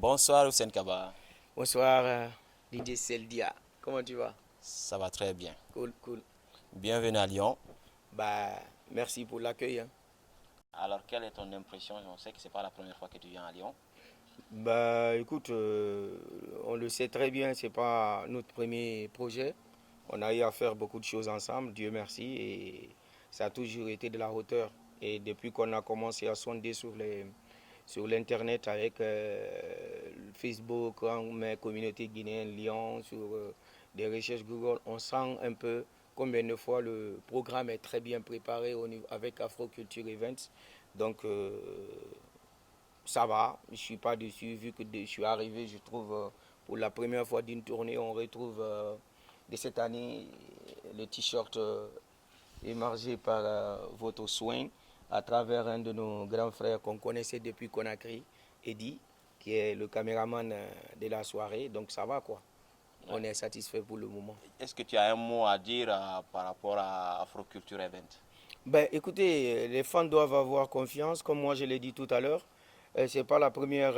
Bonsoir Hussein Kaba, Bonsoir, DJ Seldia. Comment tu vas? ça va très bien. Cool, cool. Bienvenue à Lyon. Bah, merci pour l'accueil, hein. Alors, quelle est ton impression? On sait que c'est pas la première fois que tu viens à Lyon. Bah, écoute, on le sait très bien, c'est pas notre premier projet. On a eu à faire beaucoup de choses ensemble, Dieu merci, et ça a toujours été de la hauteur. Et depuis qu'on a commencé à sonder sur l'internet avec Facebook, hein, mes communautés guinéennes, Lyon, sur des recherches Google, on sent un peu combien de fois le programme est très bien préparé avec Afroculture Events. Donc ça va, je ne suis pas dessus vu que je suis arrivé, je trouve, pour la première fois d'une tournée, on retrouve de cette année le t-shirt émargé par votre soin à travers un de nos grands frères qu'on connaissait depuis Conakry, Eddy, qui est le caméraman de la soirée. Donc ça va quoi. On Ouais. est satisfait pour le moment. Est-ce que tu as un mot à dire par rapport à Afroculture Event? Ben, écoutez, les fans doivent avoir confiance, comme moi je l'ai dit tout à l'heure. Ce n'est pas la première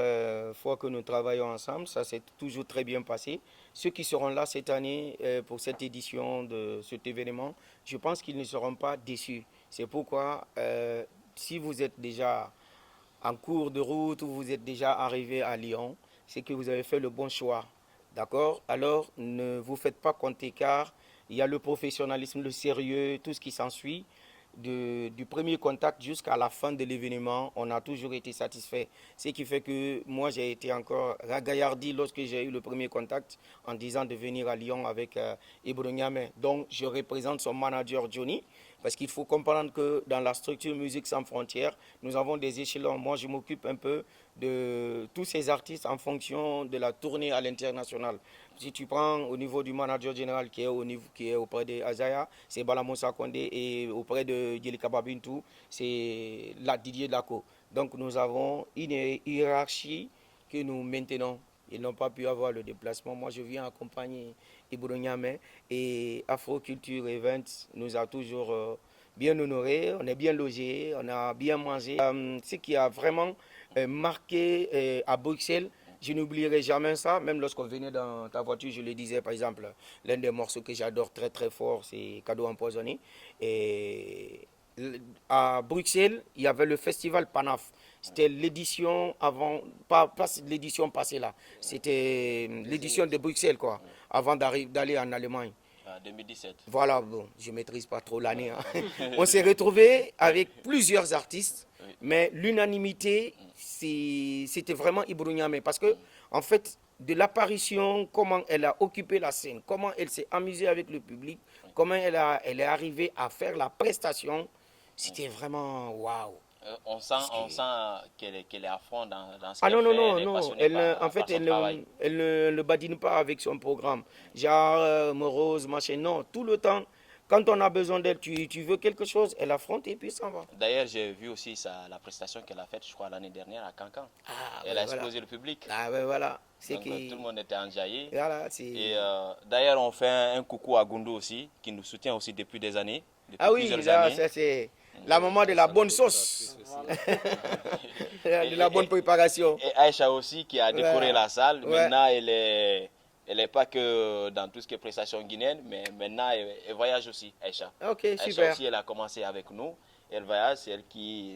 fois que nous travaillons ensemble, ça s'est toujours très bien passé. Ceux qui seront là cette année pour cette édition de cet événement, je pense qu'ils ne seront pas déçus. C'est pourquoi, si vous êtes déjà en cours de route ou vous êtes déjà arrivé à Lyon, c'est que vous avez fait le bon choix. D'accord? Alors, ne vous faites pas compter car il y a le professionnalisme, le sérieux, tout ce qui s'ensuit. Du premier contact jusqu'à la fin de l'événement, on a toujours été satisfait. Ce qui fait que moi, j'ai été encore ragaillardi lorsque j'ai eu le premier contact en disant de venir à Lyon avec Ibro Niamé. Donc, je représente son manager Johnny. Parce qu'il faut comprendre que dans la structure Musique sans frontières, nous avons des échelons. Moi, je m'occupe un peu de tous ces artistes en fonction de la tournée à l'international. Si tu prends au niveau du manager général qui est auprès de Azaya, c'est Balamoussa Kondé et auprès de Djelika Babintou, c'est la Didier Dako. Donc nous avons une hiérarchie que nous maintenons. Ils n'ont pas pu avoir le déplacement. Moi, je viens accompagner Ibro Niamé et Afroculture Events nous a toujours bien honorés. On est bien logés, on a bien mangé. Ce qui a vraiment marqué à Bruxelles, je n'oublierai jamais ça, même lorsqu'on venait dans ta voiture, je le disais par exemple, l'un des morceaux que j'adore très très fort, c'est Cadeau empoisonné. Et à Bruxelles, il y avait le festival Panaf. C'était l'édition avant, pas l'édition passée là, c'était l'édition de Bruxelles quoi, avant d'aller en Allemagne. 2017. Voilà, bon, je ne maîtrise pas trop l'année, hein. On Ouais. s'est retrouvé avec plusieurs artistes, Oui. mais l'unanimité, c'était vraiment Ibro Niamé. Parce que, en fait, de l'apparition, comment elle a occupé la scène, comment elle s'est amusée avec le public, comment elle est arrivée à faire la prestation, c'était vraiment waouh. On sent qu'elle est à fond dans ce Ah qu'elle non, non, fait. non, Elle est non. passionnée En par fait, son travail. elle ne badine pas avec son programme. Genre, morose, machin. Non, tout le temps, quand on a besoin d'elle, tu veux quelque chose, elle affronte et puis ça va. D'ailleurs, j'ai vu aussi la prestation qu'elle a faite, je crois, l'année dernière à Cancan. Ah, Elle ouais, a voilà. explosé le public. Ah, ouais, voilà. C'est Donc, tout le qui. monde était enjaillé. Voilà, Et c'est. d'ailleurs, on fait un coucou à Gundo aussi, qui nous soutient aussi depuis des années, depuis Ah oui, plusieurs là, années. ça c'est la maman de la bonne sauce. De la bonne Et, préparation. et Aïcha aussi qui a décoré Ouais, la salle. ouais. Maintenant, elle est pas que dans tout ce qui est prestation guinéenne, mais maintenant, elle voyage aussi, Aïcha. Ok, Aïcha super. aussi, elle a commencé avec nous. Elle voyage, c'est elle qui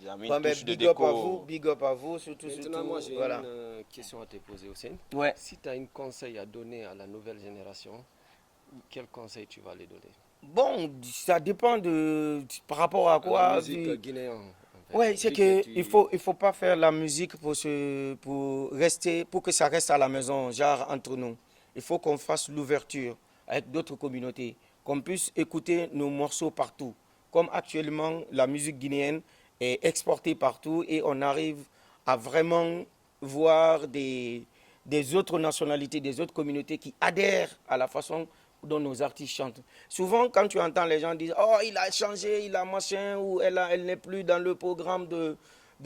a mis une Bon, ben, touche de déco. big up à vous, surtout, Maintenant, moi, surtout. j'ai Voilà. une question à te poser aussi. Ouais. Si tu as un conseil à donner à la nouvelle génération, quel conseil tu vas les donner? Bon, ça dépend par rapport à À la quoi. musique guinéenne, en fait. Ouais, c'est Vu que que tu... il faut pas faire la musique pour que ça reste à la maison, genre entre nous. Il faut qu'on fasse l'ouverture avec d'autres communautés, qu'on puisse écouter nos morceaux partout. Comme actuellement, la musique guinéenne est exportée partout et on arrive à vraiment voir des autres nationalités, des autres communautés qui adhèrent à la façon dont nos artistes chantent. Souvent, quand tu entends les gens dire « Oh, il a changé, il a machin » ou « Elle n'est plus dans le programme de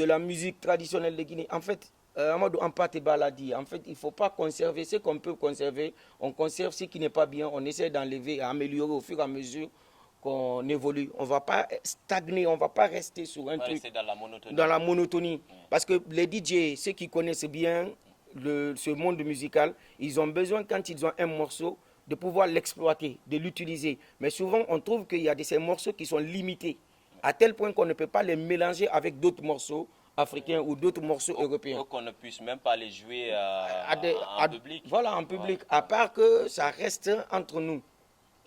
la musique traditionnelle de Guinée ». En fait, Amadou Ampate Baladi, en fait, il ne faut pas conserver ce qu'on peut conserver. On conserve ce qui n'est pas bien, on essaie d'enlever et améliorer au fur et à mesure qu'on évolue. On ne va pas stagner, on ne va pas rester sur un truc. Rester dans la monotonie. Dans la monotonie. Parce que les DJ, ceux qui connaissent bien ce monde musical, ils ont besoin, quand ils ont un morceau, de pouvoir l'exploiter, de l'utiliser. Mais souvent, on trouve qu'il y a ces morceaux qui sont limités, à tel point qu'on ne peut pas les mélanger avec d'autres morceaux africains ou d'autres morceaux européens. Ou qu'on ne puisse même pas les jouer en public. Voilà, en public, à part que ça reste entre nous.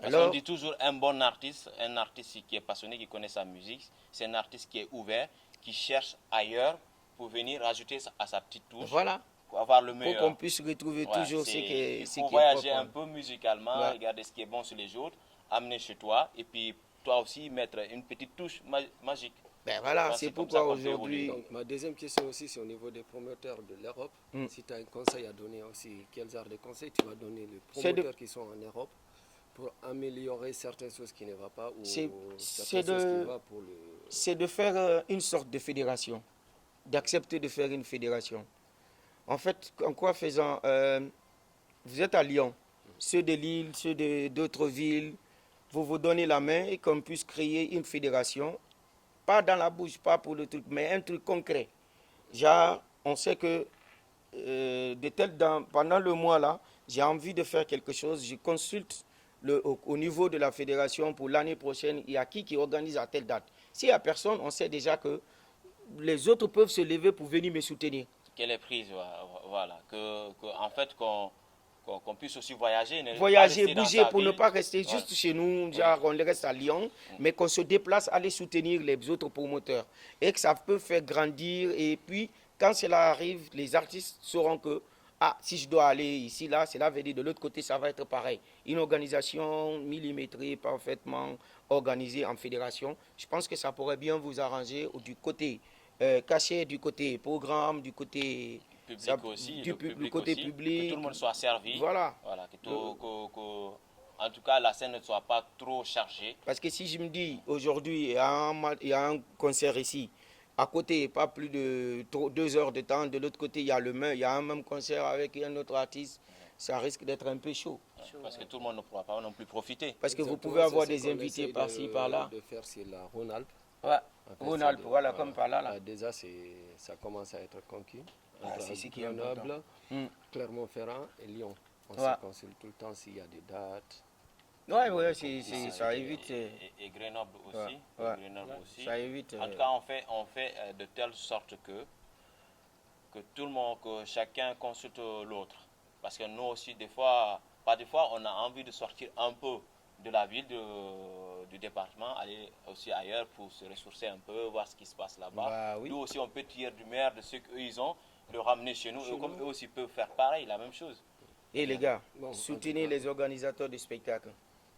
Parce qu'on dit toujours un bon artiste, un artiste qui est passionné, qui connaît sa musique, c'est un artiste qui est ouvert, qui cherche ailleurs pour venir rajouter à sa petite touche. Voilà. Pour avoir le meilleur. Pour qu'on puisse retrouver toujours ce qui est Il faut voyager un peu musicalement, regarder ce qui est bon sur les autres, amener chez toi et puis toi aussi mettre une petite touche magique. Ben voilà, c'est pourquoi aujourd'hui... Ma deuxième question aussi, c'est au niveau des promoteurs de l'Europe. Si tu as un conseil à donner aussi, quels genres de conseils tu vas donner aux promoteurs qui sont en Europe pour améliorer certaines choses qui ne vont pas ou certaines choses qui vont pour le... C'est de faire une sorte de fédération, d'accepter de faire une fédération. En fait, en quoi faisant, vous êtes à Lyon, ceux de Lille, ceux d'autres villes, vous vous donnez la main et qu'on puisse créer une fédération, pas dans la bouche, pas pour le truc, mais un truc concret. Genre, on sait que pendant le mois là, j'ai envie de faire quelque chose, je consulte au niveau de la fédération pour l'année prochaine, il y a qui organise à telle date. S'il n'y a personne, on sait déjà que les autres peuvent se lever pour venir me soutenir. Qu'elle est prise, voilà. En fait, qu'on puisse aussi voyager. Voyager, bouger pour ne pas rester juste chez nous, genre on reste à Lyon, mais qu'on se déplace, aller soutenir les autres promoteurs. Et que ça peut faire grandir. Et puis, quand cela arrive, les artistes sauront que si je dois aller ici, là, cela veut dire de l'autre côté, ça va être pareil. Une organisation millimétrée, parfaitement organisée en fédération, je pense que ça pourrait bien vous arranger du côté cachet, du côté programme, du côté public aussi, du côté aussi, public. que tout le monde soit servi. Voilà. En tout cas, la scène ne soit pas trop chargée. Parce que si je me dis, aujourd'hui, il y a un concert ici, à côté, pas plus de 2 heures de temps, de l'autre côté, il y a il y a un même concert avec un autre artiste, ça risque d'être un peu chaud. Parce que tout le monde ne pourra pas non plus profiter. Parce que vous pouvez avoir des invités par-ci, par-là. De faire sur la Rhône-Alpes. Ouais, Rhône-Alpes, voilà, comme par là. Déjà, ça commence à être conquis. C'est ce qui est Grenoble, Clermont-Ferrand et Lyon. On se consulte tout le temps s'il y a des dates. Oui, ça évite. Et Grenoble aussi. Grenoble aussi. Ça évite. En tout cas, on fait de telle sorte que tout le monde, que chacun consulte l'autre. Parce que nous aussi, des fois, on a envie de sortir un peu de la ville, du département, aller aussi ailleurs pour se ressourcer un peu, voir ce qui se passe là-bas. Nous aussi, on peut tirer du meilleur de ce qu'eux ils ont, le ramener chez nous, et comme eux aussi peuvent faire pareil, la même chose. Et les gars, soutenez les organisateurs de spectacles.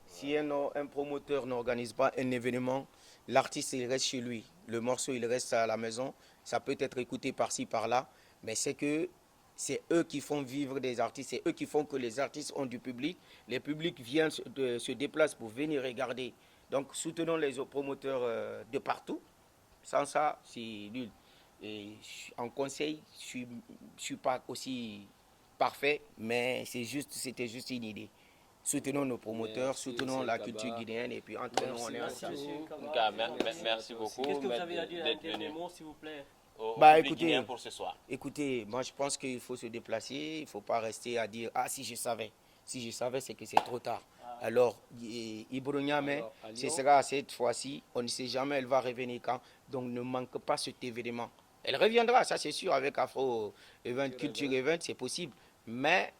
Si un promoteur n'organise pas un événement, l'artiste il reste chez lui. Le morceau il reste à la maison. Ça peut être écouté par-ci, par-là. Mais c'est eux qui font vivre des artistes. C'est eux qui font que les artistes ont du public. Les publics viennent se déplacent pour venir regarder. Donc soutenons les promoteurs de partout. Sans ça, c'est nul. Et en conseil, je ne suis pas aussi parfait, mais c'était juste une idée. Soutenons nos promoteurs, soutenons la culture guinéenne et puis entre nous, on est ensemble. Merci beaucoup. Qu'est-ce que vous avez à dire un dernier mot, s'il vous plaît? Écoutez, pour ce soir. Écoutez, moi je pense qu'il faut se déplacer, il ne faut pas rester à dire « Ah, si je savais ». Si je savais, c'est que c'est trop tard. Alors, Ibrougname, ce sera cette fois-ci, on ne sait jamais, elle va revenir quand. Donc ne manque pas cet événement. Elle reviendra, ça c'est sûr, avec Afro Event, Culture Event, c'est possible. Mais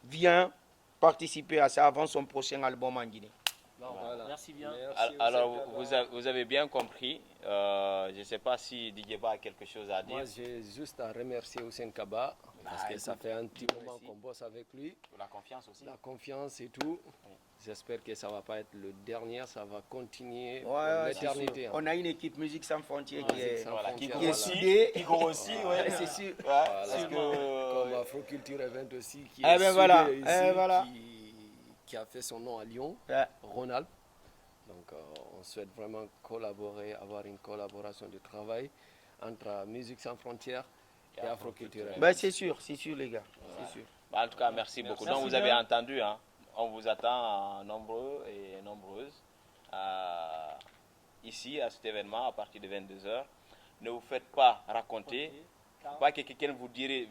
viens participer à ça avant son prochain album en Guinée. Voilà. Merci bien. Alors, vous avez bien compris. Je ne sais pas si Didier a quelque chose à dire. Moi, j'ai juste à remercier Hussein Kaba, parce que ça fait un petit moment qu'on bosse avec lui. Pour la confiance aussi. La confiance et tout. Oui. J'espère que ça ne va pas être le dernier, ça va continuer pour l'éternité. On a une équipe Musique Sans Frontières qui est soudée. Qui grossit, c'est sûr. Comme Afro Culture Event aussi, qui est soudé ici, qui a fait son nom à Lyon, Rhône-Alpes. Donc on souhaite vraiment collaborer, avoir une collaboration de travail entre Musique Sans Frontières et Afro Culture Event. C'est sûr les gars. C'est sûr. En tout cas, merci beaucoup. Donc vous avez entendu, hein, on vous attend nombreux et nombreuses ici à cet événement à partir de 22h. Ne vous faites pas raconter. Pas que quelqu'un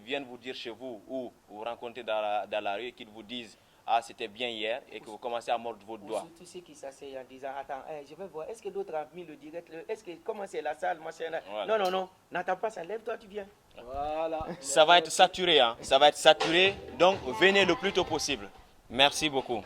vienne vous dire chez vous ou vous rencontrez dans la rue et qu'il vous dise ah c'était bien hier et que vous commencez à mordre votre doigt. Tous ceux qui s'asseyent en disant attends, je vais voir, est-ce que d'autres ont mis le direct, comment c'est la salle, machin. Voilà. Non, n'attends pas ça, lève-toi, tu viens. Voilà. Ça va être saturé, hein. Ça va être saturé, donc venez le plus tôt possible. Merci beaucoup.